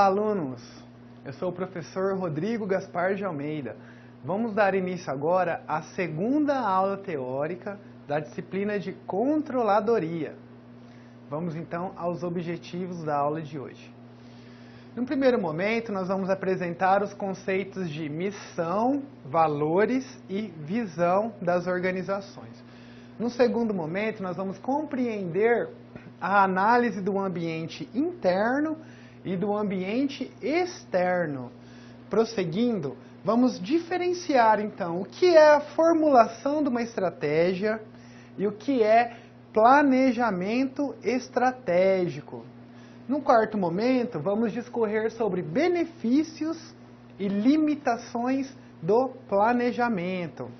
Olá, alunos! Eu sou o professor Rodrigo Gaspar de Almeida. Vamos dar início agora à segunda aula teórica da disciplina de controladoria. Vamos então aos objetivos da aula de hoje. No primeiro momento, nós vamos apresentar os conceitos de missão, valores e visão das organizações. No segundo momento, nós vamos compreender a análise do ambiente interno e do ambiente externo. Prosseguindo, vamos diferenciar então o que é a formulação de uma estratégia e o que é planejamento estratégico. No quarto momento, vamos discorrer sobre benefícios e limitações do planejamento.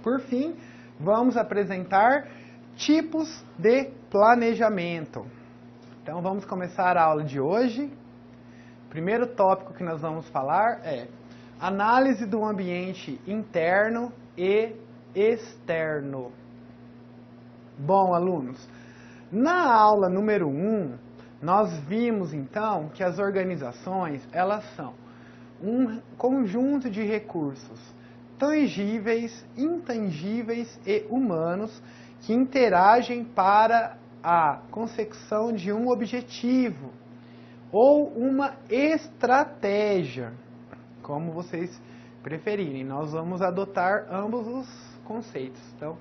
Por fim, vamos apresentar tipos de planejamento. Então, vamos começar a aula de hoje. O primeiro tópico que nós vamos falar é análise do ambiente interno e externo. Bom, alunos, na aula número 1, nós vimos então que as organizações, elas são um conjunto de recursos tangíveis, intangíveis e humanos que interagem para a consecução de um objetivo ou uma estratégia, como vocês preferirem. Nós vamos adotar ambos os conceitos. Então,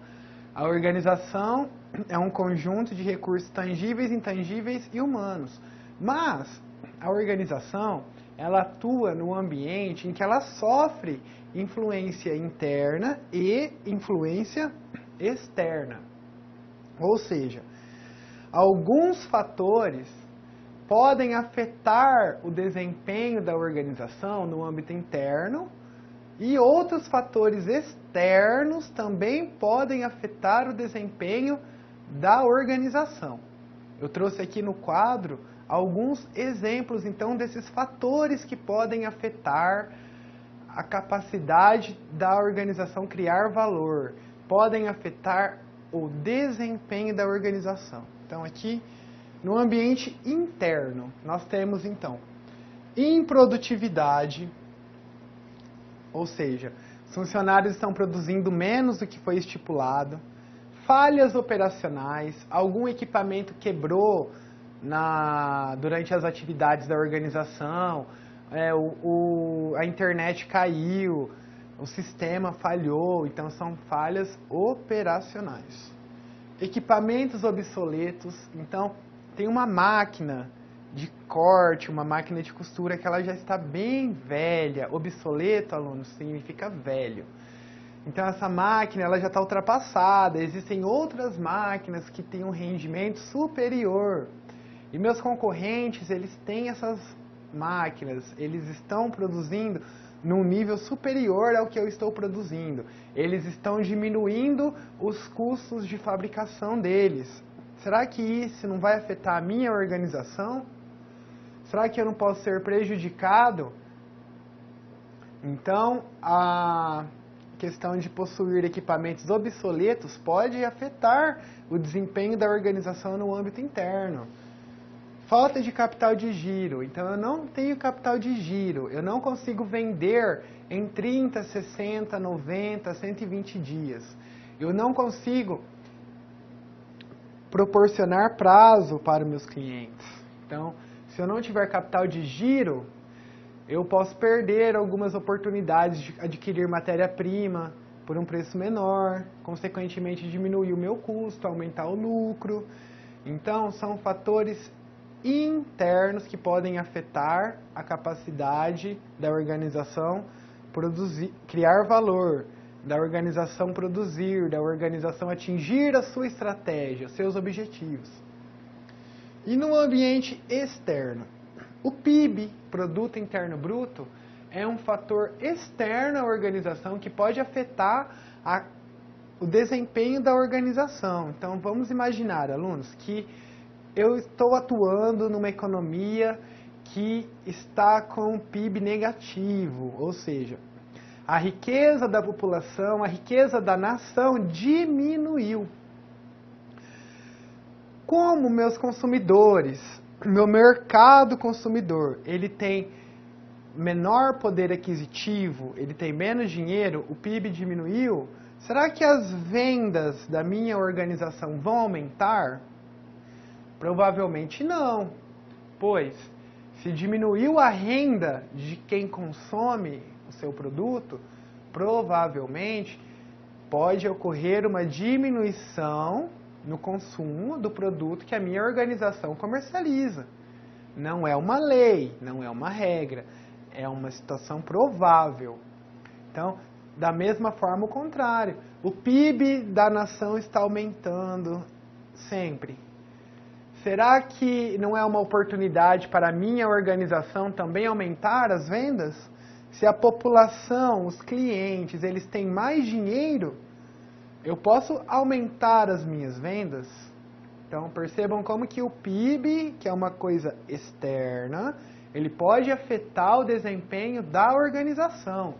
a organização é um conjunto de recursos tangíveis, intangíveis e humanos. Mas a organização, ela atua no ambiente em que ela sofre influência interna e influência externa. Ou seja, alguns fatores podem afetar o desempenho da organização no âmbito interno e outros fatores externos também podem afetar o desempenho da organização. Eu trouxe aqui no quadro alguns exemplos, então, desses fatores que podem afetar a capacidade da organização criar valor, podem afetar o desempenho da organização. Então, aqui, no ambiente interno, nós temos, então, improdutividade, ou seja, os funcionários estão produzindo menos do que foi estipulado, falhas operacionais, algum equipamento quebrou durante as atividades da organização, a internet caiu, o sistema falhou, então são falhas operacionais. Equipamentos obsoletos, então tem uma máquina de corte, uma máquina de costura que ela já está bem velha. Obsoleto, alunos, significa velho. Então essa máquina ela já está ultrapassada, existem outras máquinas que têm um rendimento superior. E meus concorrentes, eles têm essas máquinas, eles estão produzindo num nível superior ao que eu estou produzindo. Eles estão diminuindo os custos de fabricação deles. Será que isso não vai afetar a minha organização? Será que eu não posso ser prejudicado? Então, a questão de possuir equipamentos obsoletos pode afetar o desempenho da organização no âmbito interno. Falta de capital de giro. Então, eu não tenho capital de giro. Eu não consigo vender em 30, 60, 90, 120 dias. Eu não consigo proporcionar prazo para os meus clientes. Então, se eu não tiver capital de giro, eu posso perder algumas oportunidades de adquirir matéria-prima por um preço menor, consequentemente diminuir o meu custo, aumentar o lucro. Então, são fatores internos que podem afetar a capacidade da organização produzir, criar valor, da organização produzir, da organização atingir a sua estratégia, seus objetivos. E no ambiente externo, o PIB, Produto Interno Bruto, é um fator externo à organização que pode afetar o desempenho da organização. Então, vamos imaginar, alunos, que eu estou atuando numa economia que está com um PIB negativo, ou seja, a riqueza da população, a riqueza da nação diminuiu. Como meus consumidores meu mercado consumidor, ele tem menor poder aquisitivo, ele tem menos dinheiro, o PIB diminuiu, será que as vendas da minha organização vão aumentar? Provavelmente não, pois se diminuiu a renda de quem consome o seu produto, provavelmente pode ocorrer uma diminuição no consumo do produto que a minha organização comercializa. Não é uma lei, não é uma regra, é uma situação provável. Então, da mesma forma, o contrário. O PIB da nação está aumentando sempre. Será que não é uma oportunidade para a minha organização também aumentar as vendas? Se a população, os clientes, eles têm mais dinheiro, eu posso aumentar as minhas vendas? Então, percebam como que o PIB, que é uma coisa externa, ele pode afetar o desempenho da organização.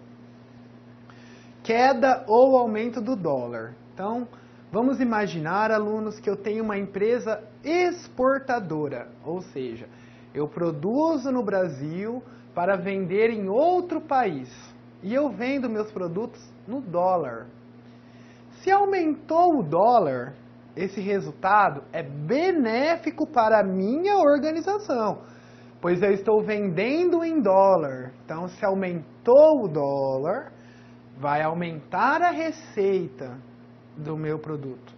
Queda ou aumento do dólar. Então, vamos imaginar, alunos, que eu tenho uma empresa exportadora, ou seja, eu produzo no Brasil para vender em outro país e eu vendo meus produtos no dólar. Se aumentou o dólar, esse resultado é benéfico para a minha organização, pois eu estou vendendo em dólar. Então, se aumentou o dólar, vai aumentar a receita do meu produto.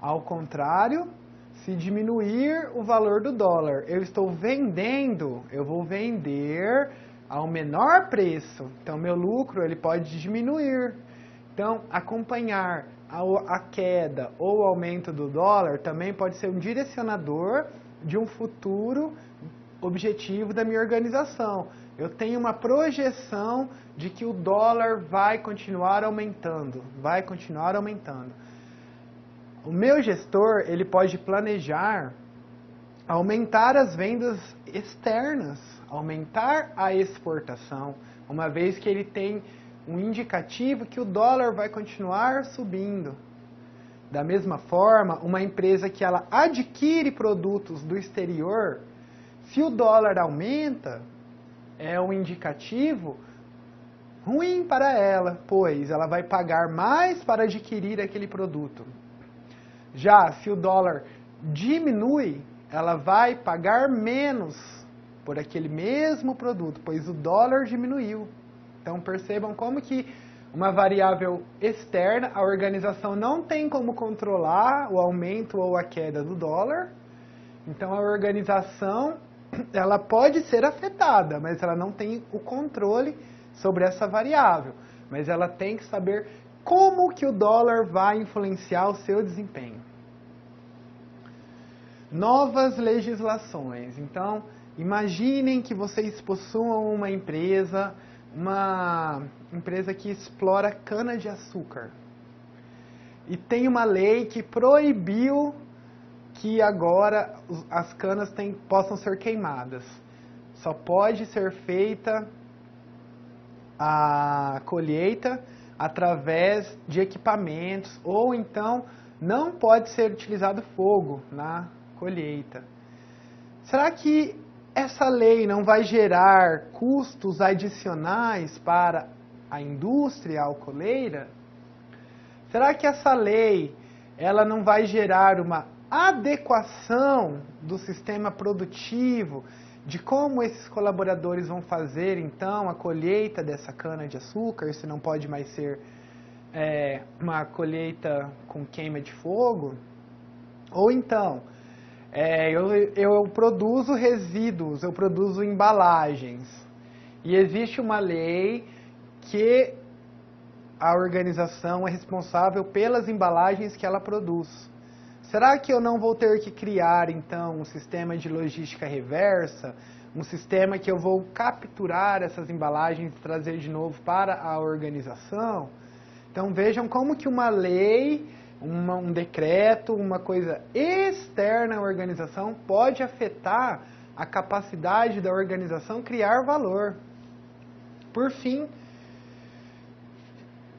Ao contrário, se diminuir o valor do dólar, eu estou vendendo, eu vou vender ao menor preço. Então, meu lucro ele pode diminuir. Então, acompanhar a queda ou o aumento do dólar também pode ser um direcionador de um futuro objetivo da minha organização. Eu tenho uma projeção de que o dólar vai continuar aumentando, O meu gestor, ele pode planejar aumentar as vendas externas, aumentar a exportação, uma vez que ele tem um indicativo que o dólar vai continuar subindo. Da mesma forma, uma empresa que ela adquire produtos do exterior, se o dólar aumenta, é um indicativo ruim para ela, pois ela vai pagar mais para adquirir aquele produto. Já se o dólar diminui, ela vai pagar menos por aquele mesmo produto, pois o dólar diminuiu. Então percebam como que uma variável externa, a organização não tem como controlar o aumento ou a queda do dólar. Então a organização, ela pode ser afetada, mas ela não tem o controle sobre essa variável. Mas ela tem que saber como que o dólar vai influenciar o seu desempenho. Novas legislações. Então, imaginem que vocês possuam uma empresa que explora cana-de-açúcar. E tem uma lei que proibiu que agora as canas possam ser queimadas. Só pode ser feita a colheita através de equipamentos, ou então não pode ser utilizado fogo na colheita. Será que essa lei não vai gerar custos adicionais para a indústria alcooleira? Será que essa lei ela não vai gerar uma adequação do sistema produtivo, de como esses colaboradores vão fazer, então, a colheita dessa cana-de-açúcar, se não pode mais ser uma colheita com queima de fogo? Ou então, eu produzo resíduos, eu produzo embalagens, e existe uma lei que a organização é responsável pelas embalagens que ela produz. Será que eu não vou ter que criar, então, um sistema de logística reversa, um sistema que eu vou capturar essas embalagens e trazer de novo para a organização? Então, vejam como que uma lei, um decreto, uma coisa externa à organização pode afetar a capacidade da organização criar valor. Por fim,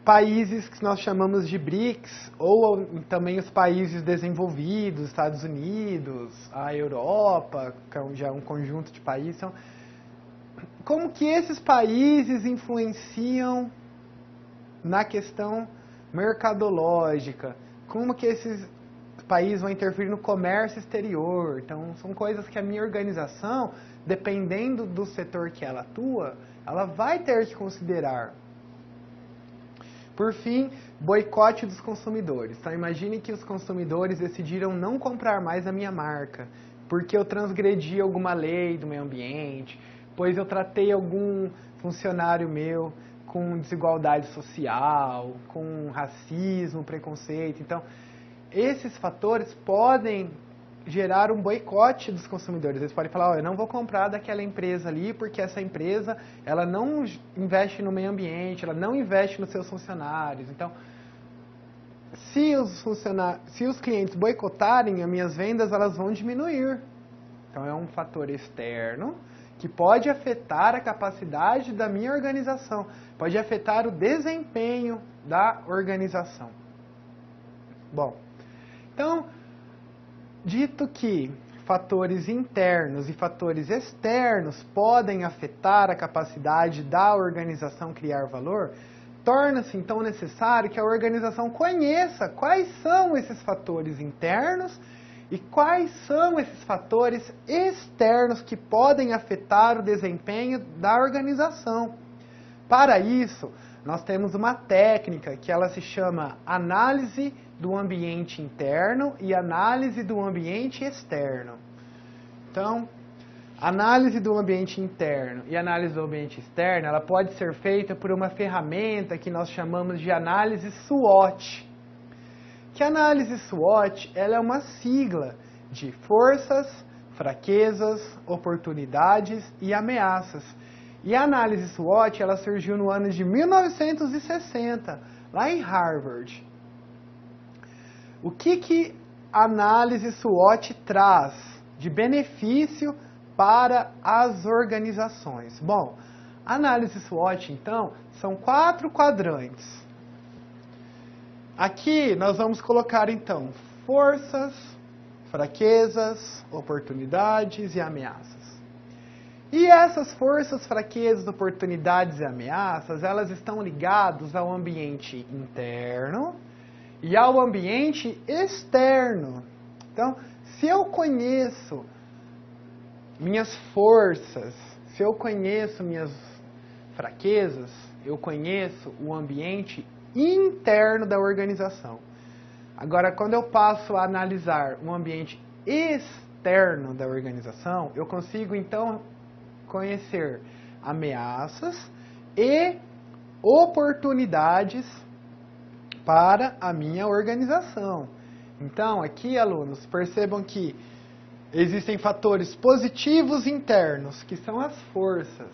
países que nós chamamos de BRICS, ou também os países desenvolvidos, Estados Unidos, a Europa, que já é um conjunto de países. Então, como que esses países influenciam na questão mercadológica? Como que esses países vão interferir no comércio exterior? Então, são coisas que a minha organização, dependendo do setor que ela atua, ela vai ter que considerar. Por fim, boicote dos consumidores. Então, imagine que os consumidores decidiram não comprar mais a minha marca, porque eu transgredi alguma lei do meio ambiente, pois eu tratei algum funcionário meu com desigualdade social, com racismo, preconceito. Então, esses fatores podem gerar um boicote dos consumidores. Eles podem falar, eu não vou comprar daquela empresa ali, porque essa empresa ela não investe no meio ambiente, ela não investe nos seus funcionários. Então, se os clientes boicotarem, as minhas vendas elas vão diminuir. Então, é um fator externo que pode afetar a capacidade da minha organização, pode afetar o desempenho da organização. Bom, então, dito que fatores internos e fatores externos podem afetar a capacidade da organização criar valor, torna-se então necessário que a organização conheça quais são esses fatores internos e quais são esses fatores externos que podem afetar o desempenho da organização. Para isso, nós temos uma técnica que ela se chama análise do ambiente interno e análise do ambiente externo. Então, análise do ambiente interno e análise do ambiente externo, ela pode ser feita por uma ferramenta que nós chamamos de análise SWOT. Que a análise SWOT ela é uma sigla de forças, fraquezas, oportunidades e ameaças. E a análise SWOT ela surgiu no ano de 1960, lá em Harvard. O que a análise SWOT traz de benefício para as organizações? Bom, a análise SWOT, então, são 4 quadrantes. Aqui nós vamos colocar, então, forças, fraquezas, oportunidades e ameaças. E essas forças, fraquezas, oportunidades e ameaças, elas estão ligadas ao ambiente interno e ao ambiente externo. Então, se eu conheço minhas forças, se eu conheço minhas fraquezas, eu conheço o ambiente interno da organização. Agora, quando eu passo a analisar o ambiente externo da organização, eu consigo, então, conhecer ameaças e oportunidades para a minha organização. Então, aqui, alunos, percebam que existem fatores positivos internos, que são as forças.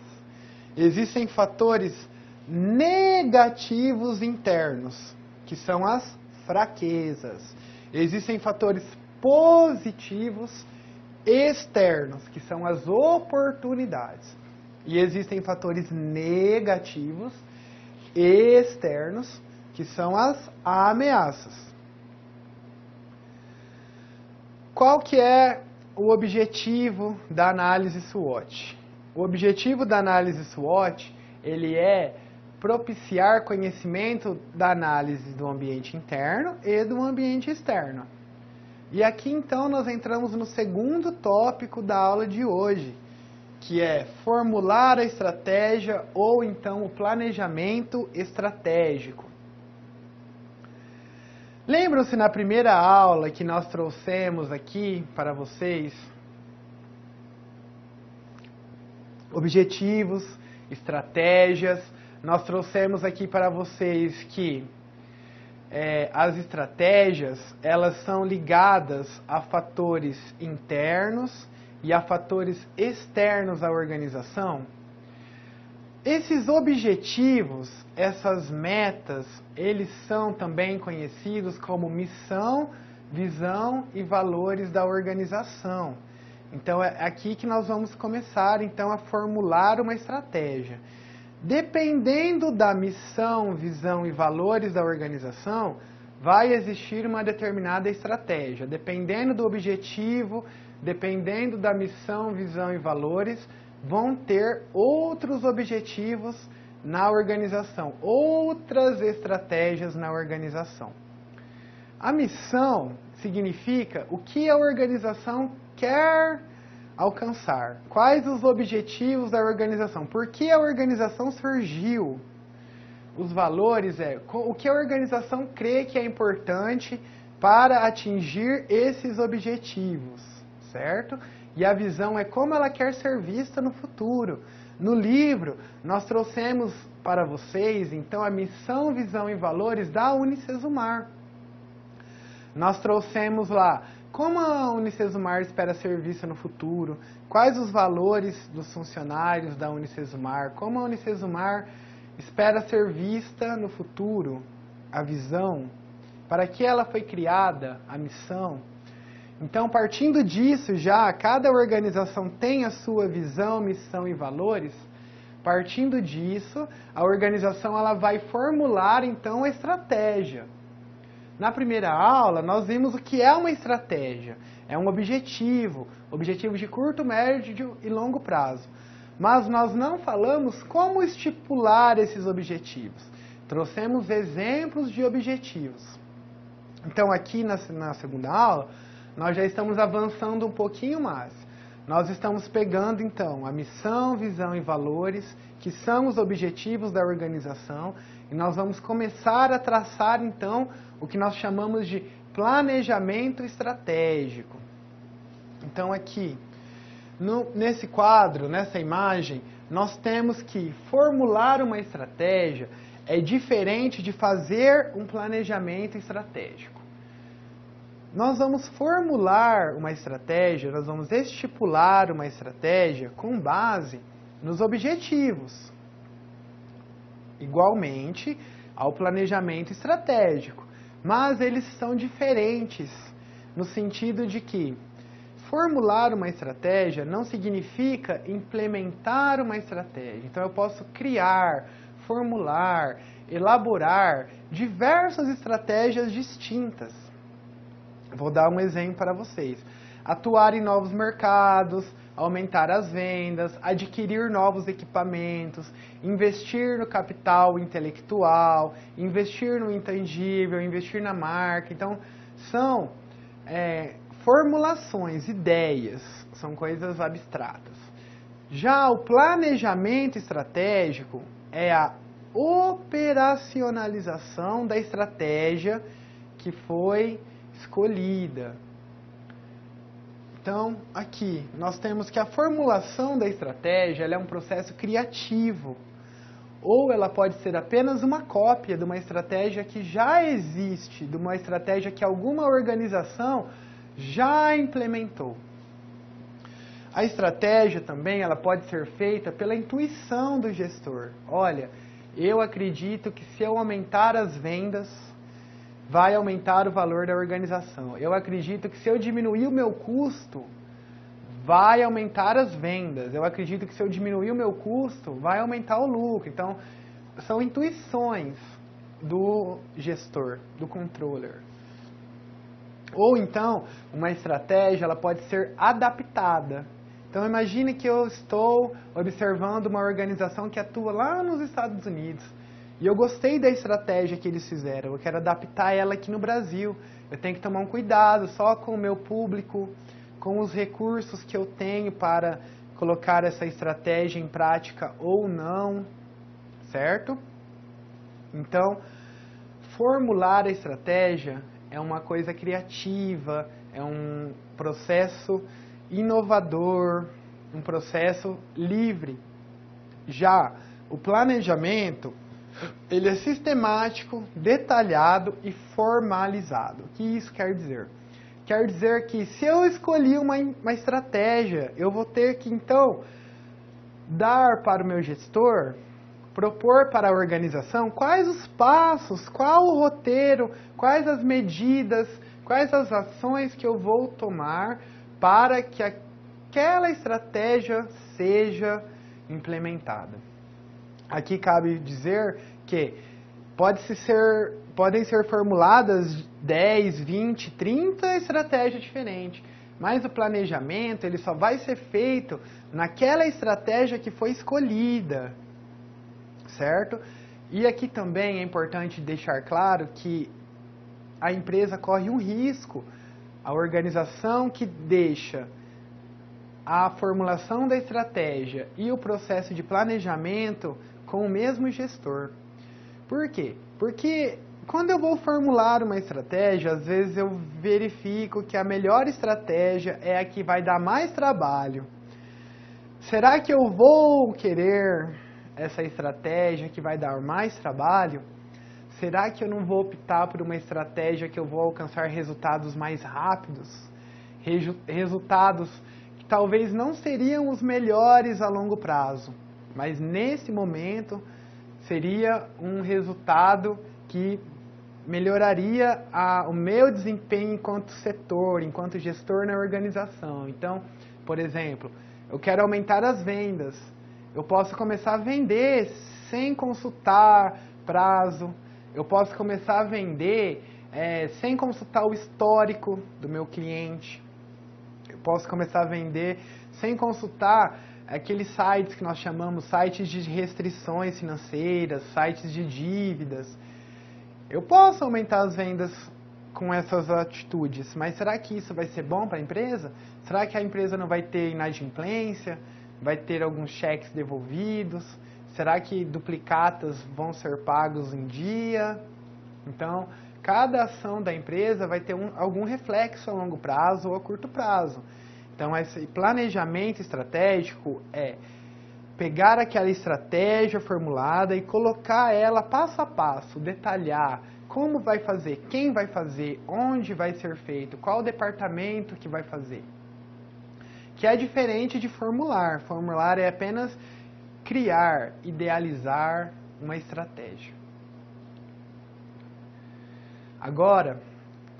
Existem fatores negativos internos, que são as fraquezas. Existem fatores positivos externos, que são as oportunidades. E existem fatores negativos externos, que são as ameaças. Qual que é o objetivo da análise SWOT? O objetivo da análise SWOT, ele é propiciar conhecimento da análise do ambiente interno e do ambiente externo. E aqui então nós entramos no segundo tópico da aula de hoje, que é formular a estratégia ou então o planejamento estratégico. Lembram-se na primeira aula que nós trouxemos aqui para vocês objetivos, estratégias. Nós trouxemos aqui para vocês que as estratégias elas são ligadas a fatores internos e a fatores externos à organização. Esses objetivos, essas metas, eles são também conhecidos como missão, visão e valores da organização. Então é aqui que nós vamos começar então a formular uma estratégia. Dependendo da missão, visão e valores da organização, vai existir uma determinada estratégia. Dependendo do objetivo, dependendo da missão, visão e valores, vão ter outros objetivos na organização, outras estratégias na organização. A missão significa o que a organização quer alcançar, quais os objetivos da organização, por que a organização surgiu. Os valores é o que a organização crê que é importante para atingir esses objetivos, certo? E a visão é como ela quer ser vista no futuro. No livro, nós trouxemos para vocês, então, a missão, visão e valores da Unicesumar. Nós trouxemos lá como a Unicesumar espera ser vista no futuro, quais os valores dos funcionários da Unicesumar, como a Unicesumar espera ser vista no futuro, a visão, para que ela foi criada, a missão. Então, partindo disso já, cada organização tem a sua visão, missão e valores. Partindo disso, a organização ela vai formular, então, a estratégia. Na primeira aula, nós vimos o que é uma estratégia. É um objetivo de curto, médio e longo prazo. Mas nós não falamos como estipular esses objetivos. Trouxemos exemplos de objetivos. Então, aqui na segunda aula, nós já estamos avançando um pouquinho mais. Nós estamos pegando, então, a missão, visão e valores, que são os objetivos da organização, e nós vamos começar a traçar, então, o que nós chamamos de planejamento estratégico. Então, aqui, nesse quadro, nessa imagem, nós temos que formular uma estratégia é diferente de fazer um planejamento estratégico. Nós vamos formular uma estratégia, nós vamos estipular uma estratégia com base nos objetivos, igualmente ao planejamento estratégico, mas eles são diferentes no sentido de que formular uma estratégia não significa implementar uma estratégia. Então eu posso criar, formular, elaborar diversas estratégias distintas. Vou dar um exemplo para vocês. Atuar em novos mercados, aumentar as vendas, adquirir novos equipamentos, investir no capital intelectual, investir no intangível, investir na marca. Então, são formulações, ideias, são coisas abstratas. Já o planejamento estratégico é a operacionalização da estratégia que foi escolhida. Então, aqui, nós temos que a formulação da estratégia ela é um processo criativo. Ou ela pode ser apenas uma cópia de uma estratégia que já existe, de uma estratégia que alguma organização já implementou. A estratégia também ela pode ser feita pela intuição do gestor. Olha, eu acredito que se eu aumentar as vendas, vai aumentar o valor da organização. Eu acredito que se eu diminuir o meu custo, vai aumentar as vendas. Eu acredito que se eu diminuir o meu custo, vai aumentar o lucro. Então, são intuições do gestor, do controller. Ou então, uma estratégia ela pode ser adaptada. Então, imagine que eu estou observando uma organização que atua lá nos Estados Unidos. E eu gostei da estratégia que eles fizeram. Eu quero adaptar ela aqui no Brasil. Eu tenho que tomar um cuidado só com o meu público, com os recursos que eu tenho para colocar essa estratégia em prática ou não, certo? Então, formular a estratégia é uma coisa criativa, é um processo inovador, um processo livre. Já o planejamento, ele é sistemático, detalhado e formalizado. O que isso quer dizer? Quer dizer que se eu escolhi uma estratégia, eu vou ter que, então, dar para o meu gestor, propor para a organização quais os passos, qual o roteiro, quais as medidas, quais as ações que eu vou tomar para que aquela estratégia seja implementada. Aqui cabe dizer que podem ser formuladas 10, 20, 30 estratégias diferentes, mas o planejamento ele só vai ser feito naquela estratégia que foi escolhida, certo? E aqui também é importante deixar claro que a empresa corre um risco, a organização que deixa a formulação da estratégia e o processo de planejamento com o mesmo gestor. Por quê? Porque quando eu vou formular uma estratégia, às vezes eu verifico que a melhor estratégia é a que vai dar mais trabalho. Será que eu vou querer essa estratégia que vai dar mais trabalho? Será que eu não vou optar por uma estratégia que eu vou alcançar resultados mais rápidos? Resultados que talvez não seriam os melhores a longo prazo, mas nesse momento seria um resultado que melhoraria o meu desempenho enquanto setor, enquanto gestor na organização. Então, por exemplo, eu quero aumentar as vendas. Eu posso começar a vender sem consultar prazo. Eu posso começar a vender sem consultar o histórico do meu cliente. Eu posso começar a vender sem consultar aqueles sites que nós chamamos sites de restrições financeiras, sites de dívidas. Eu posso aumentar as vendas com essas atitudes, mas será que isso vai ser bom para a empresa? Será que a empresa não vai ter inadimplência? Vai ter alguns cheques devolvidos? Será que duplicatas vão ser pagos em dia? Então, cada ação da empresa vai ter algum reflexo a longo prazo ou a curto prazo. Então, esse planejamento estratégico é pegar aquela estratégia formulada e colocar ela passo a passo, detalhar como vai fazer, quem vai fazer, onde vai ser feito, qual departamento que vai fazer. Que é diferente de formular. Formular é apenas criar, idealizar uma estratégia. Agora,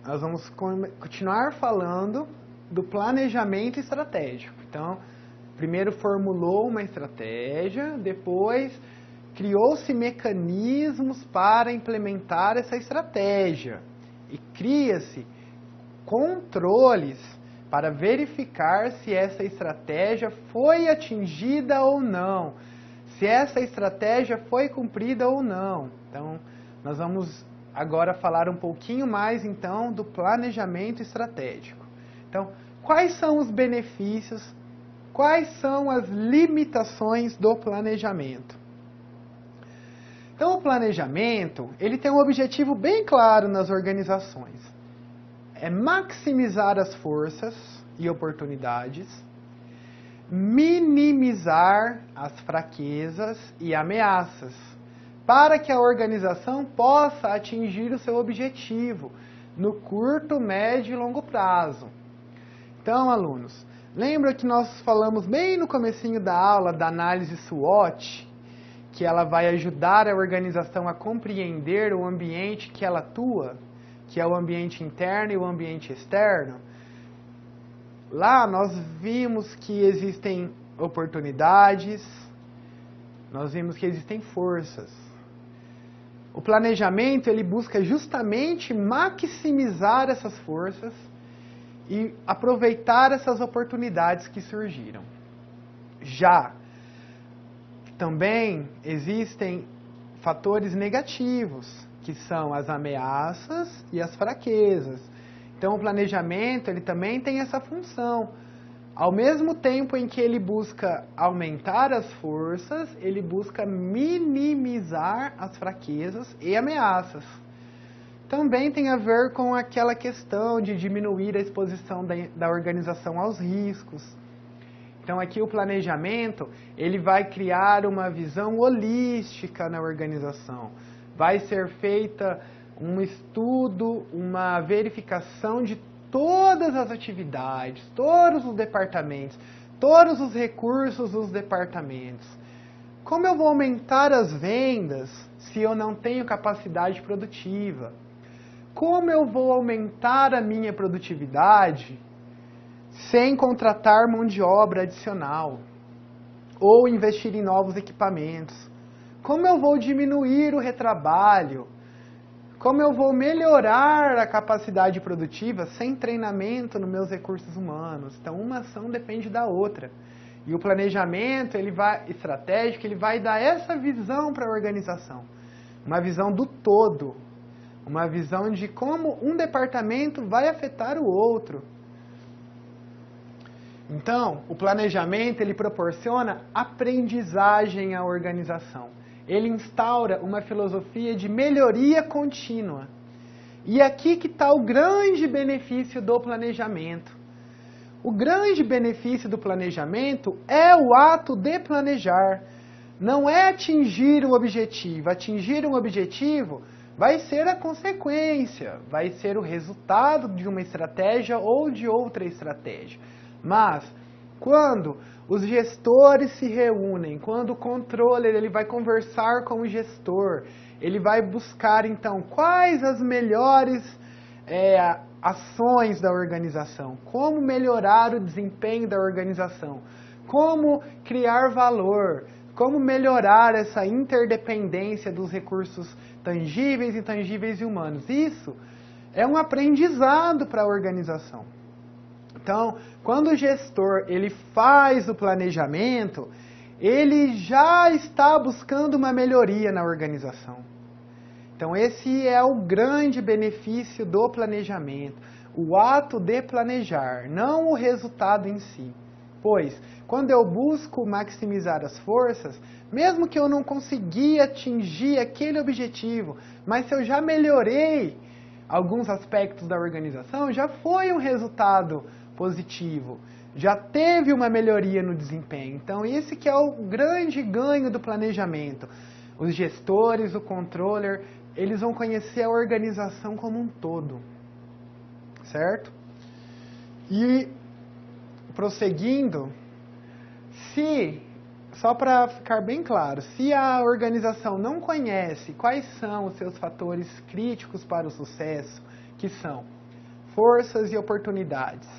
nós vamos continuar falando do planejamento estratégico. Então, primeiro formulou uma estratégia, depois criou-se mecanismos para implementar essa estratégia e cria-se controles para verificar se essa estratégia foi atingida ou não, se essa estratégia foi cumprida ou não. Então, nós vamos agora falar um pouquinho mais então do planejamento estratégico. Então, quais são os benefícios, quais são as limitações do planejamento? Então, o planejamento, ele tem um objetivo bem claro nas organizações. É maximizar as forças e oportunidades, minimizar as fraquezas e ameaças, para que a organização possa atingir o seu objetivo no curto, médio e longo prazo. Então, alunos, lembra que nós falamos bem no comecinho da aula da análise SWOT, que ela vai ajudar a organização a compreender o ambiente que ela atua, que é o ambiente interno e o ambiente externo? Lá nós vimos que existem oportunidades, nós vimos que existem forças. O planejamento, ele busca justamente maximizar essas forças e aproveitar essas oportunidades que surgiram. Já também existem fatores negativos, que são as ameaças e as fraquezas. Então, o planejamento, ele também tem essa função. Ao mesmo tempo em que ele busca aumentar as forças, ele busca minimizar as fraquezas e ameaças. Também tem a ver com aquela questão de diminuir a exposição da organização aos riscos. Então, aqui o planejamento, ele vai criar uma visão holística na organização. Vai ser feita um estudo, uma verificação de todas as atividades, todos os departamentos, todos os recursos dos departamentos. Como eu vou aumentar as vendas se eu não tenho capacidade produtiva? Como eu vou aumentar a minha produtividade sem contratar mão de obra adicional ou investir em novos equipamentos? como eu vou diminuir o retrabalho, como eu vou melhorar a capacidade produtiva sem treinamento nos meus recursos humanos. Então, uma ação depende da outra. E o planejamento estratégico, ele vai dar essa visão para a organização. Uma visão do todo. Uma visão de como um departamento vai afetar o outro. Então, o planejamento, ele proporciona aprendizagem à organização. Ele instaura uma filosofia de melhoria contínua. E aqui que está o grande benefício do planejamento. O grande benefício do planejamento é o ato de planejar. Não é atingir um objetivo. Atingir um objetivo vai ser a consequência, vai ser o resultado de uma estratégia ou de outra estratégia. Mas, quando os gestores se reúnem, quando o controller ele vai conversar com o gestor, ele vai buscar, então, quais as melhores ações da organização, como melhorar o desempenho da organização, como criar valor, como melhorar essa interdependência dos recursos tangíveis, intangíveis e humanos. Isso é um aprendizado para a organização. Então, quando o gestor ele faz o planejamento, ele já está buscando uma melhoria na organização. Então, esse é o grande benefício do planejamento, o ato de planejar, não o resultado em si. Pois, quando eu busco maximizar as forças, mesmo que eu não consegui atingir aquele objetivo, mas se eu já melhorei alguns aspectos da organização, já foi um resultado positivo, já teve uma melhoria no desempenho. Então, esse que é o grande ganho do planejamento. Os gestores, o controller, eles vão conhecer a organização como um todo, certo? E, prosseguindo, só para ficar bem claro, se a organização não conhece quais são os seus fatores críticos para o sucesso, que são forças e oportunidades,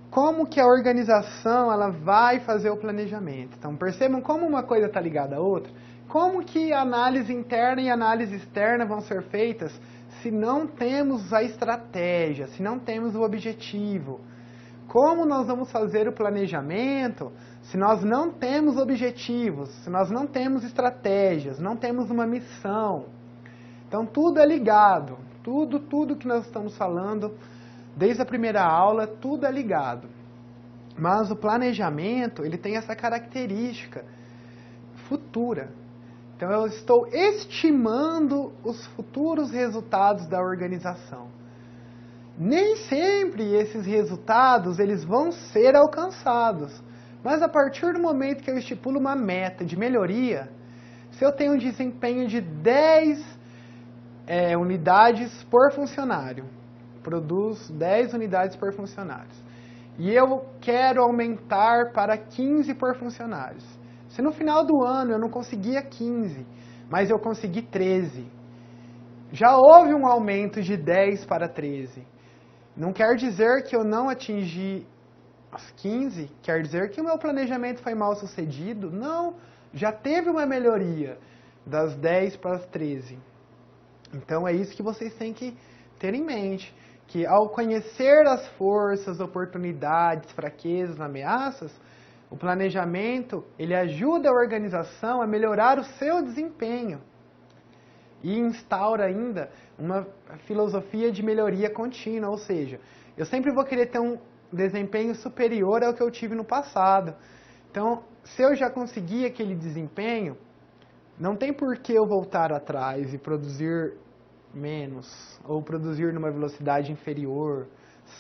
como que a organização ela vai fazer o planejamento? Então, percebam como uma coisa está ligada à outra. Como que a análise interna e a análise externa vão ser feitas se não temos a estratégia, se não temos o objetivo? Como nós vamos fazer o planejamento se nós não temos objetivos, se nós não temos estratégias, não temos uma missão? Então, tudo é ligado. Tudo que nós estamos falando, desde a primeira aula, tudo é ligado. Mas o planejamento, ele tem essa característica futura. Então, eu estou estimando os futuros resultados da organização. Nem sempre esses resultados eles vão ser alcançados. Mas a partir do momento que eu estipulo uma meta de melhoria, se eu tenho um desempenho de 10 unidades por funcionário, produz 10 unidades por funcionário, e eu quero aumentar para 15 por funcionários. Se no final do ano eu não conseguia 15, mas eu consegui 13, já houve um aumento de 10 para 13. Não quer dizer que eu não atingi as 15, quer dizer que o meu planejamento foi mal sucedido? Não, já teve uma melhoria das 10 para as 13. Então é isso que vocês têm que ter em mente, que ao conhecer as forças, oportunidades, fraquezas, ameaças, o planejamento, ele ajuda a organização a melhorar o seu desempenho e instaura ainda uma filosofia de melhoria contínua, ou seja, eu sempre vou querer ter um desempenho superior ao que eu tive no passado. Então, se eu já consegui aquele desempenho, não tem por que eu voltar atrás e produzir menos, ou produzir numa velocidade inferior,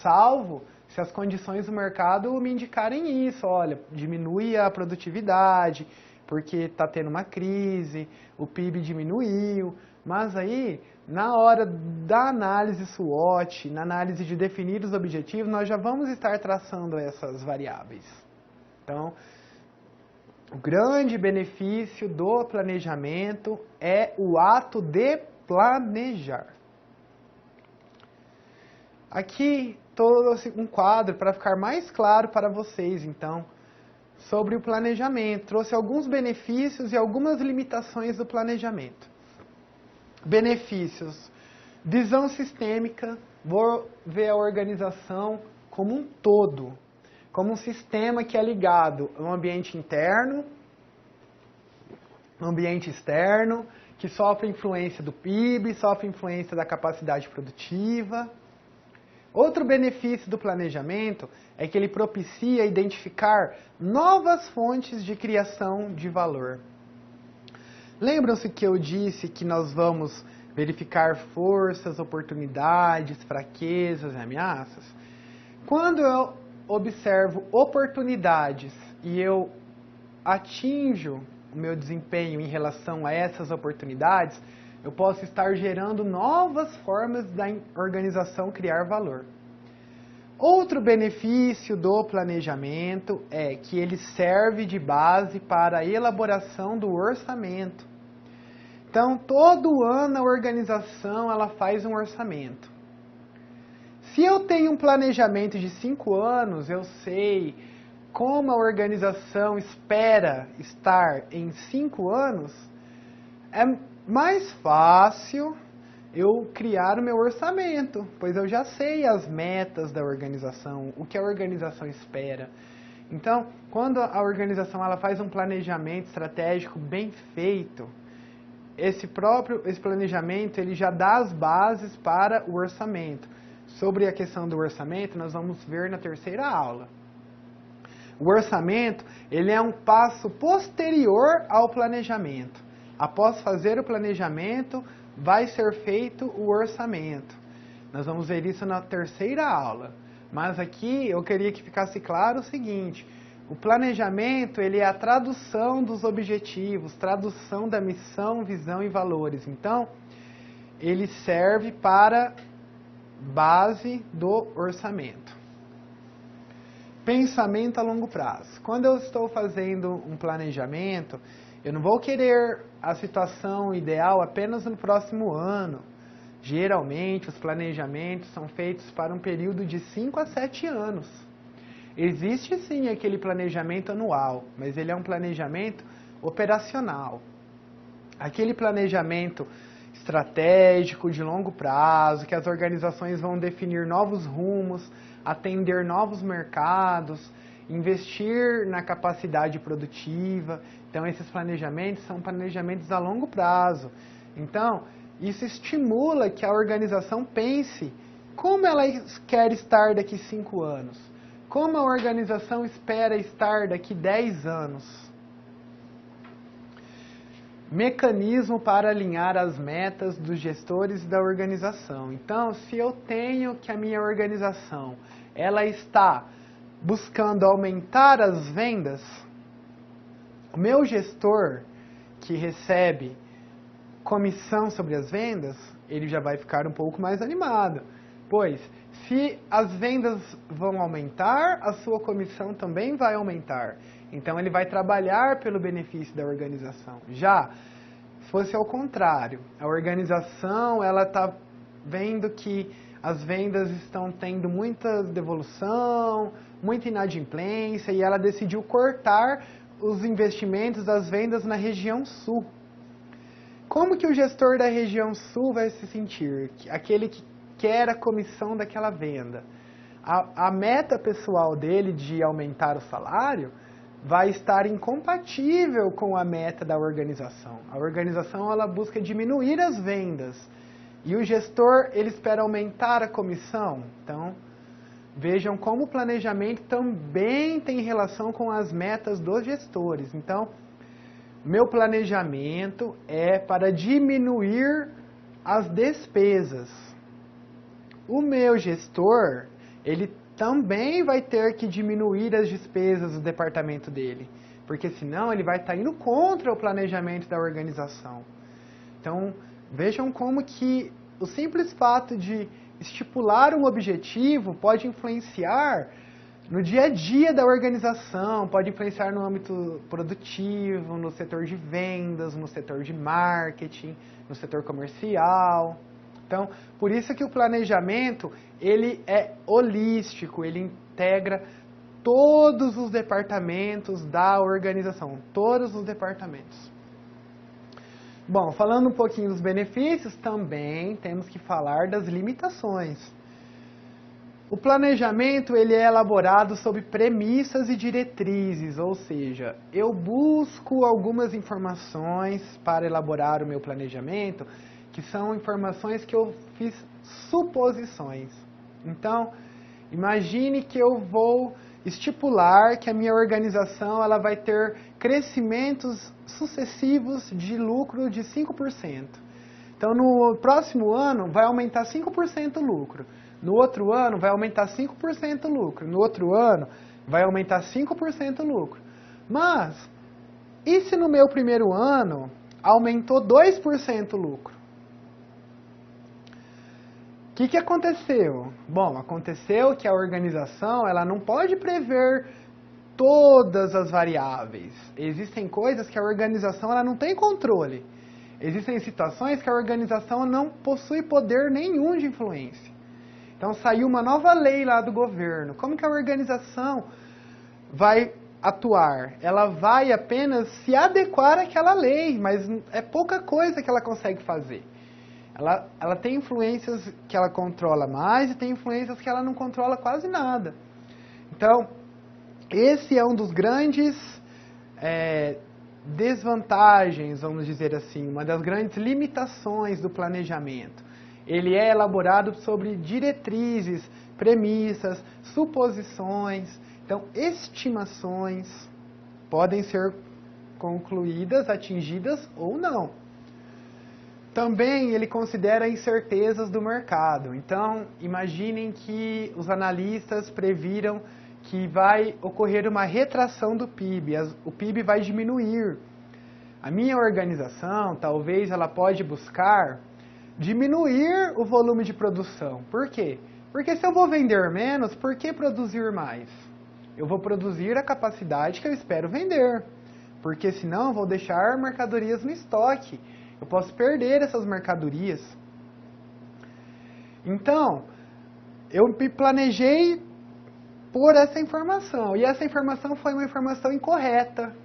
salvo se as condições do mercado me indicarem isso. Olha, diminui a produtividade, porque está tendo uma crise, o PIB diminuiu, mas aí, na hora da análise SWOT, na análise de definir os objetivos, nós já vamos estar traçando essas variáveis. Então, o grande benefício do planejamento é o ato de planejar. Aqui, todo um quadro para ficar mais claro para vocês, então, sobre o planejamento, trouxe alguns benefícios e algumas limitações do planejamento. Benefícios: visão sistêmica, vou ver a organização como um todo, como um sistema que é ligado ao ambiente interno, ao ambiente externo, que sofre influência do PIB, sofre influência da capacidade produtiva. Outro benefício do planejamento é que ele propicia identificar novas fontes de criação de valor. Lembram-se que eu disse que nós vamos verificar forças, oportunidades, fraquezas e ameaças? Quando eu observo oportunidades e eu atinjo o meu desempenho em relação a essas oportunidades, eu posso estar gerando novas formas da organização criar valor. Outro benefício do planejamento é que ele serve de base para a elaboração do orçamento. Então, todo ano a organização ela faz um orçamento. Se eu tenho um planejamento de 5 anos, eu sei como a organização espera estar em 5 anos, é mais fácil eu criar o meu orçamento, pois eu já sei as metas da organização, o que a organização espera. Então, quando a organização ela faz um planejamento estratégico bem feito, esse planejamento ele já dá as bases para o orçamento. Sobre a questão do orçamento, nós vamos ver na terceira aula. O orçamento ele é um passo posterior ao planejamento. Após fazer o planejamento, vai ser feito o orçamento. Nós vamos ver isso na terceira aula. Mas aqui eu queria que ficasse claro o seguinte: o planejamento ele é a tradução dos objetivos, tradução da missão, visão e valores. Então, ele serve para base do orçamento. Pensamento a longo prazo. Quando eu estou fazendo um planejamento, eu não vou querer a situação ideal apenas no próximo ano. Geralmente, os planejamentos são feitos para um período de 5 a 7 anos. Existe sim aquele planejamento anual, mas ele é um planejamento operacional. Aquele planejamento estratégico de longo prazo, que as organizações vão definir novos rumos, atender novos mercados, investir na capacidade produtiva. Então, esses planejamentos são planejamentos a longo prazo. Então, isso estimula que a organização pense como ela quer estar daqui 5 anos, como a organização espera estar daqui 10 anos. Mecanismo para alinhar as metas dos gestores da organização. Então, se eu tenho que a minha organização ela está buscando aumentar as vendas, o meu gestor que recebe comissão sobre as vendas, ele já vai ficar um pouco mais animado. Pois, se as vendas vão aumentar, a sua comissão também vai aumentar. Então, ele vai trabalhar pelo benefício da organização. Já, se fosse ao contrário, a organização ela está vendo que as vendas estão tendo muita devolução, muita inadimplência, e ela decidiu cortar os investimentos das vendas na região sul. Como que o gestor da região sul vai se sentir? Aquele que quer a comissão daquela venda. A meta pessoal dele de aumentar o salário vai estar incompatível com a meta da organização. A organização ela busca diminuir as vendas e o gestor ele espera aumentar a comissão. Então, vejam como o planejamento também tem relação com as metas dos gestores. Então, meu planejamento é para diminuir as despesas. O meu gestor, ele também vai ter que diminuir as despesas do departamento dele, porque senão ele vai estar indo contra o planejamento da organização. Então, vejam como que o simples fato de estipular um objetivo pode influenciar no dia a dia da organização, pode influenciar no âmbito produtivo, no setor de vendas, no setor de marketing, no setor comercial. Então, por isso que o planejamento, ele é holístico, ele integra todos os departamentos da organização, todos os departamentos. Bom, falando um pouquinho dos benefícios, também temos que falar das limitações. O planejamento ele é elaborado sob premissas e diretrizes, ou seja, eu busco algumas informações para elaborar o meu planejamento, que são informações que eu fiz suposições. Então, imagine que eu vou estipular que a minha organização ela vai ter crescimentos sucessivos de lucro de 5%. Então, no próximo ano vai aumentar 5% o lucro. No outro ano vai aumentar 5% o lucro. No outro ano vai aumentar 5% o lucro. Mas, e se no meu primeiro ano aumentou 2% o lucro? O que aconteceu? Bom, aconteceu que a organização ela não pode prever todas as variáveis. Existem coisas que a organização ela não tem controle. Existem situações que a organização não possui poder nenhum de influência. Então saiu uma nova lei lá do governo. Como que a organização vai atuar? Ela vai apenas se adequar àquela lei, mas é pouca coisa que ela consegue fazer. Ela tem influências que ela controla mais e tem influências que ela não controla quase nada. Então, esse é um dos grandes desvantagens, vamos dizer assim, uma das grandes limitações do planejamento. Ele é elaborado sobre diretrizes, premissas, suposições, então estimações podem ser concluídas, atingidas ou não. Também ele considera incertezas do mercado. Então, imaginem que os analistas previram que vai ocorrer uma retração do PIB, o PIB vai diminuir. A minha organização, talvez ela pode buscar diminuir o volume de produção. Por quê? Porque se eu vou vender menos, por que produzir mais? Eu vou produzir a capacidade que eu espero vender. Porque senão eu vou deixar mercadorias no estoque. Eu posso perder essas mercadorias. Então, eu me planejei por essa informação. E essa informação foi uma informação incorreta.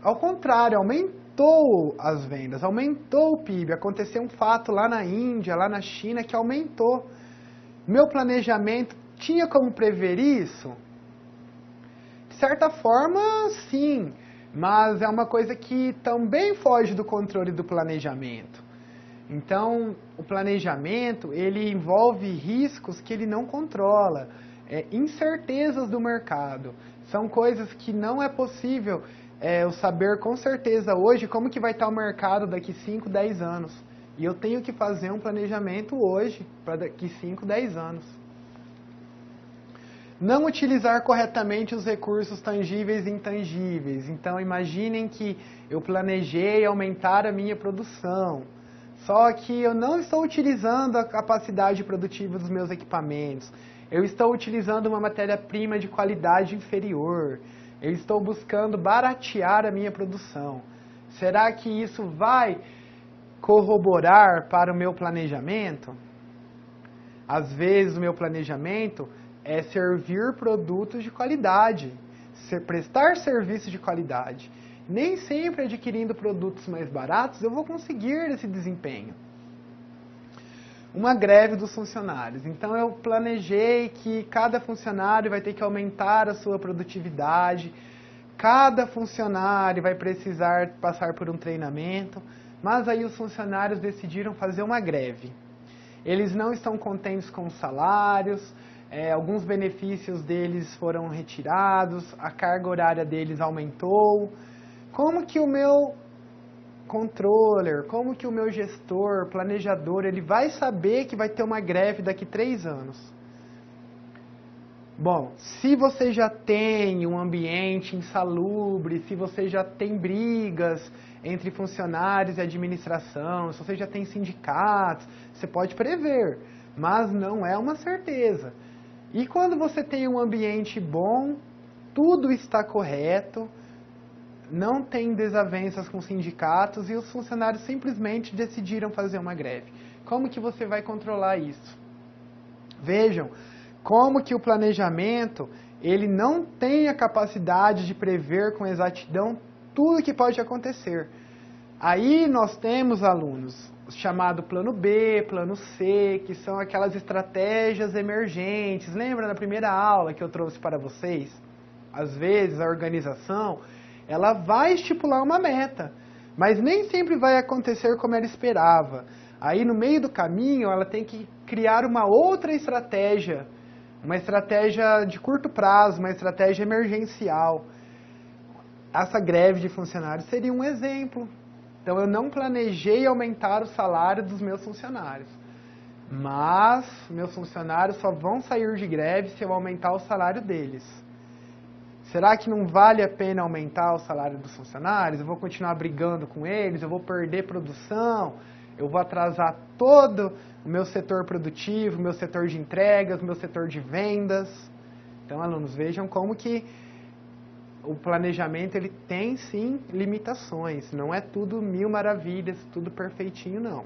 Ao contrário, aumentou as vendas, aumentou o PIB. Aconteceu um fato lá na Índia, lá na China, que aumentou. Meu planejamento tinha como prever isso? De certa forma, sim. Mas é uma coisa que também foge do controle do planejamento. Então, o planejamento, ele envolve riscos que ele não controla. Incertezas do mercado. São coisas que não é possível eu saber com certeza hoje como que vai estar o mercado daqui 5, 10 anos. E eu tenho que fazer um planejamento hoje, para daqui 5, 10 anos. Não utilizar corretamente os recursos tangíveis e intangíveis. Então, imaginem que eu planejei aumentar a minha produção. Só que eu não estou utilizando a capacidade produtiva dos meus equipamentos. Eu estou utilizando uma matéria-prima de qualidade inferior. Eu estou buscando baratear a minha produção. Será que isso vai corroborar para o meu planejamento? Às vezes o meu planejamento é servir produtos de qualidade, prestar serviços de qualidade. Nem sempre adquirindo produtos mais baratos eu vou conseguir esse desempenho. Uma greve dos funcionários. Então eu planejei que cada funcionário vai ter que aumentar a sua produtividade, cada funcionário vai precisar passar por um treinamento, mas aí os funcionários decidiram fazer uma greve. Eles não estão contentes com os salários, alguns benefícios deles foram retirados, a carga horária deles aumentou. Como que o meu controller, como que o meu gestor, planejador, ele vai saber que vai ter uma greve daqui 3 anos? Bom, se você já tem um ambiente insalubre, se você já tem brigas entre funcionários e administração, se você já tem sindicatos, você pode prever, mas não é uma certeza. E quando você tem um ambiente bom, tudo está correto, não tem desavenças com sindicatos e os funcionários simplesmente decidiram fazer uma greve. Como que você vai controlar isso? Vejam como que o planejamento ele não tem a capacidade de prever com exatidão tudo que pode acontecer. Aí nós temos, alunos, o chamado plano B, plano C, que são aquelas estratégias emergentes. Lembra na primeira aula que eu trouxe para vocês? Às vezes a organização, ela vai estipular uma meta, mas nem sempre vai acontecer como ela esperava. Aí no meio do caminho ela tem que criar uma outra estratégia, uma estratégia de curto prazo, uma estratégia emergencial. Essa greve de funcionários seria um exemplo. Então eu não planejei aumentar o salário dos meus funcionários, mas meus funcionários só vão sair de greve se eu aumentar o salário deles. Será que não vale a pena aumentar o salário dos funcionários? Eu vou continuar brigando com eles, eu vou perder produção, eu vou atrasar todo o meu setor produtivo, meu setor de entregas, meu setor de vendas. Então, alunos, vejam como que o planejamento ele tem sim limitações, não é tudo mil maravilhas, tudo perfeitinho, não.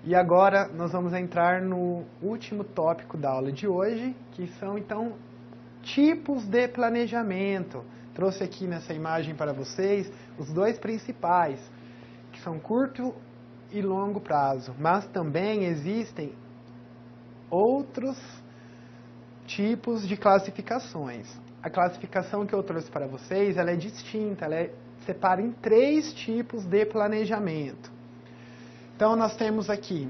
E agora nós vamos entrar no último tópico da aula de hoje, que são então tipos de planejamento. Trouxe aqui nessa imagem para vocês os dois principais, que são curto e longo prazo, mas também existem outros tipos de classificações. A classificação que eu trouxe para vocês, ela é distinta, separa em 3 tipos de planejamento. Então, nós temos aqui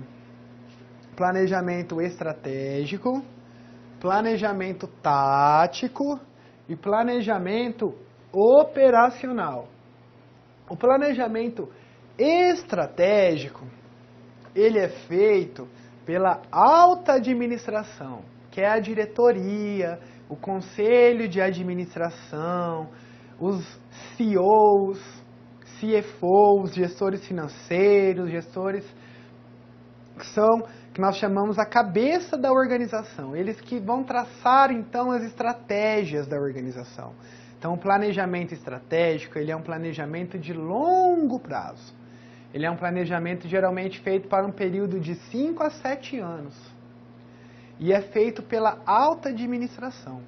planejamento estratégico, planejamento tático e planejamento operacional. O planejamento estratégico, ele é feito pela alta administração, que é a diretoria, o conselho de administração, os CEOs, CFOs, gestores financeiros, gestores que nós chamamos a cabeça da organização. Eles que vão traçar, então, as estratégias da organização. Então, o planejamento estratégico, ele é um planejamento de longo prazo. Ele é um planejamento geralmente feito para um período de 5 a 7 anos. E é feito pela alta administração.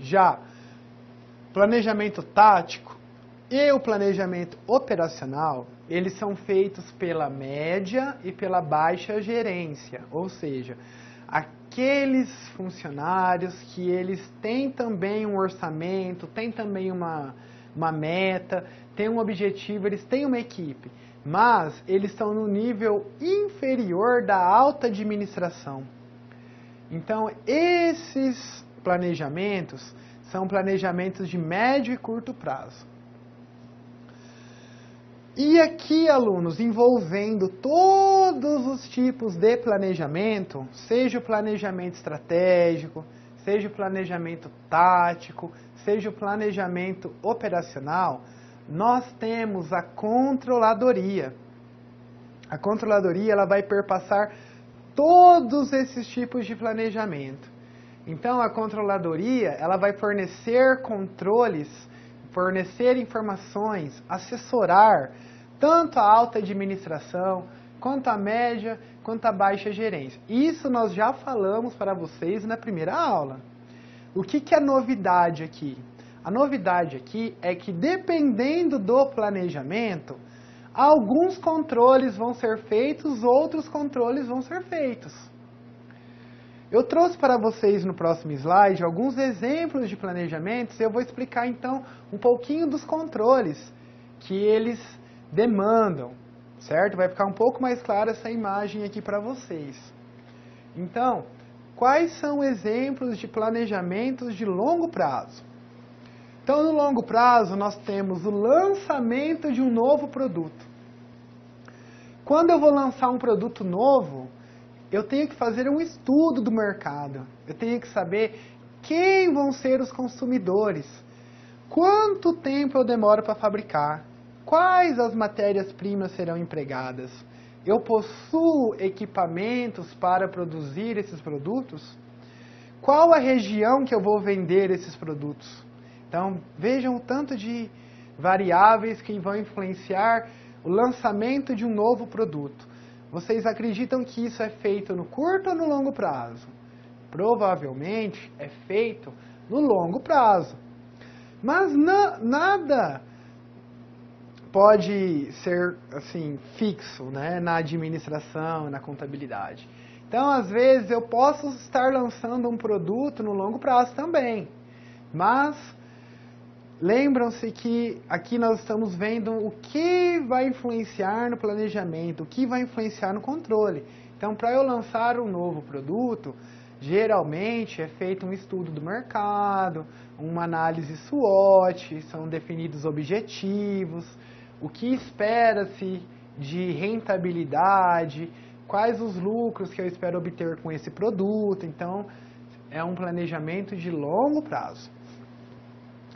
Já planejamento tático e o planejamento operacional, eles são feitos pela média e pela baixa gerência, ou seja, aqueles funcionários que eles têm também um orçamento, têm também uma meta, têm um objetivo, eles têm uma equipe, mas eles estão no nível inferior da alta administração. Então, esses planejamentos são planejamentos de médio e curto prazo. E aqui, alunos, envolvendo todos os tipos de planejamento, seja o planejamento estratégico, seja o planejamento tático, seja o planejamento operacional, nós temos a controladoria. A controladoria ela vai perpassar todos esses tipos de planejamento. Então, a controladoria ela vai fornecer controles, fornecer informações, assessorar tanto a alta administração, quanto a média, quanto a baixa gerência. Isso nós já falamos para vocês na primeira aula. O que é novidade aqui? A novidade aqui é que, dependendo do planejamento, alguns controles vão ser feitos, outros controles vão ser feitos. Eu trouxe para vocês no próximo slide alguns exemplos de planejamentos e eu vou explicar então um pouquinho dos controles que eles demandam, certo? Vai ficar um pouco mais clara essa imagem aqui para vocês. Então, quais são exemplos de planejamentos de longo prazo? Então, no longo prazo, nós temos o lançamento de um novo produto. Quando eu vou lançar um produto novo, eu tenho que fazer um estudo do mercado. Eu tenho que saber quem vão ser os consumidores, quanto tempo eu demoro para fabricar, quais as matérias-primas serão empregadas, eu possuo equipamentos para produzir esses produtos, qual a região que eu vou vender esses produtos. Então, vejam o tanto de variáveis que vão influenciar o lançamento de um novo produto. Vocês acreditam que isso é feito no curto ou no longo prazo? provavelmente é feito no longo prazo. Mas nada pode ser assim fixo, né, na administração, na contabilidade. Então, às vezes, eu posso estar lançando um produto no longo prazo também. Mas lembram-se que aqui nós estamos vendo o que vai influenciar no planejamento, o que vai influenciar no controle. Então, para eu lançar um novo produto, geralmente é feito um estudo do mercado, uma análise SWOT, são definidos objetivos, o que espera-se de rentabilidade, quais os lucros que eu espero obter com esse produto. Então, é um planejamento de longo prazo.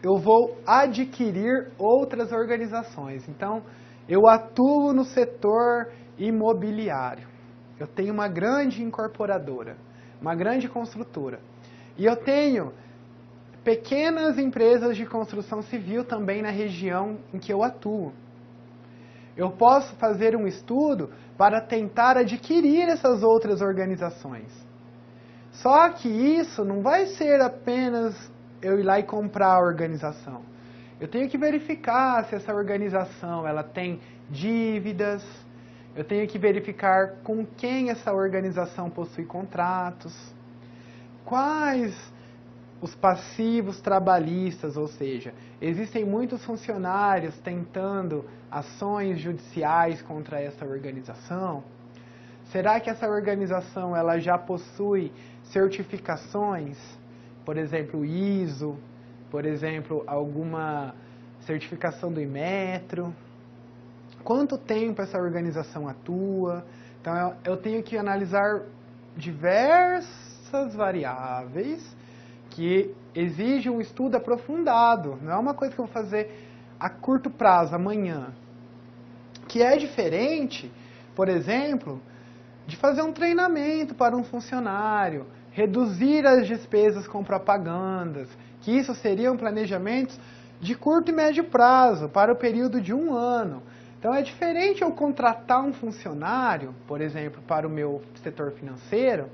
Eu vou adquirir outras organizações. Então, eu atuo no setor imobiliário. Eu tenho uma grande incorporadora, uma grande construtora. E eu tenho pequenas empresas de construção civil também na região em que eu atuo. Eu posso fazer um estudo para tentar adquirir essas outras organizações. Só que isso não vai ser apenas eu ir lá e comprar a organização. Eu tenho que verificar se essa organização ela tem dívidas. Eu tenho que verificar com quem essa organização possui contratos. Quais os passivos trabalhistas, ou seja, existem muitos funcionários tentando ações judiciais contra essa organização. Será que essa organização ela já possui certificações? Por exemplo, ISO, por exemplo, alguma certificação do Inmetro. Quanto tempo essa organização atua? Então, eu tenho que analisar diversas variáveis que exigem um estudo aprofundado. Não é uma coisa que eu vou fazer a curto prazo, amanhã. Que é diferente, por exemplo, de fazer um treinamento para um funcionário, reduzir as despesas com propagandas, que isso seriam planejamentos de curto e médio prazo, para o período de 1 ano. Então é diferente eu contratar um funcionário, por exemplo, para o meu setor financeiro,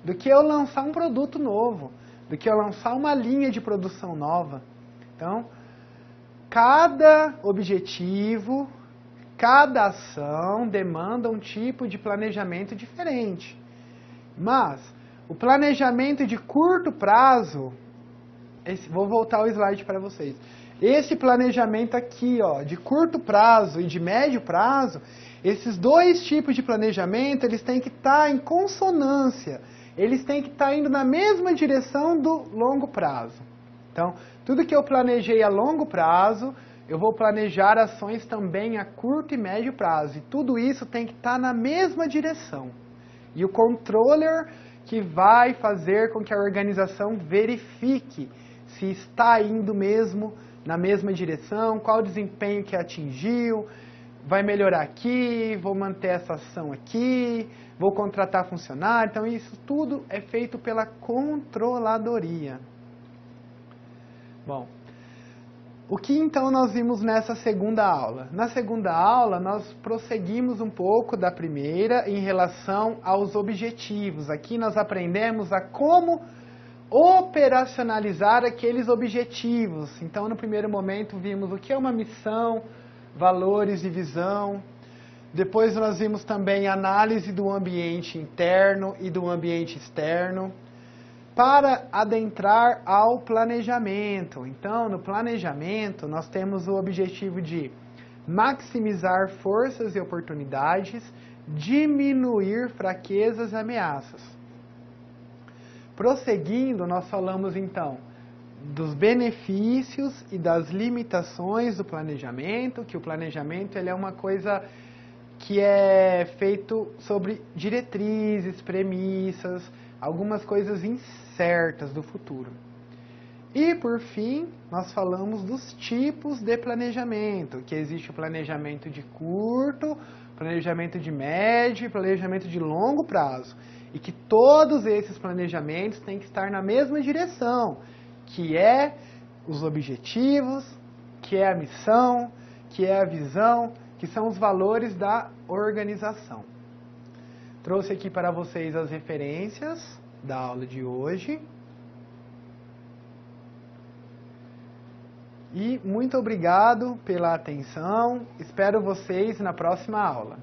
do que eu lançar um produto novo, do que eu lançar uma linha de produção nova. Então, cada objetivo, cada ação demanda um tipo de planejamento diferente. Mas o planejamento de curto prazo, vou voltar o slide para vocês. Esse planejamento aqui, ó, de curto prazo e de médio prazo, esses dois tipos de planejamento, eles têm que estar em consonância. Eles têm que estar indo na mesma direção do longo prazo. Então, tudo que eu planejei a longo prazo, eu vou planejar ações também a curto e médio prazo. E tudo isso tem que estar na mesma direção. E o controller que vai fazer com que a organização verifique se está indo mesmo na mesma direção, qual o desempenho que atingiu, vai melhorar aqui, vou manter essa ação aqui, vou contratar funcionário. Então isso tudo é feito pela controladoria. Bom, o que então nós vimos nessa segunda aula? Na segunda aula nós prosseguimos um pouco da primeira em relação aos objetivos. Aqui nós aprendemos a como operacionalizar aqueles objetivos. Então no primeiro momento vimos o que é uma missão, valores e visão. Depois nós vimos também a análise do ambiente interno e do ambiente externo, para adentrar ao planejamento. Então, no planejamento, nós temos o objetivo de maximizar forças e oportunidades, diminuir fraquezas e ameaças. Prosseguindo, nós falamos então dos benefícios e das limitações do planejamento, que o planejamento ele é uma coisa que é feito sobre diretrizes, premissas, algumas coisas incertas do futuro. E, por fim, nós falamos dos tipos de planejamento, que existe o planejamento de curto, planejamento de médio e planejamento de longo prazo. E que todos esses planejamentos têm que estar na mesma direção, que é os objetivos, que é a missão, que é a visão, que são os valores da organização. Trouxe aqui para vocês as referências da aula de hoje. E muito obrigado pela atenção. Espero vocês na próxima aula.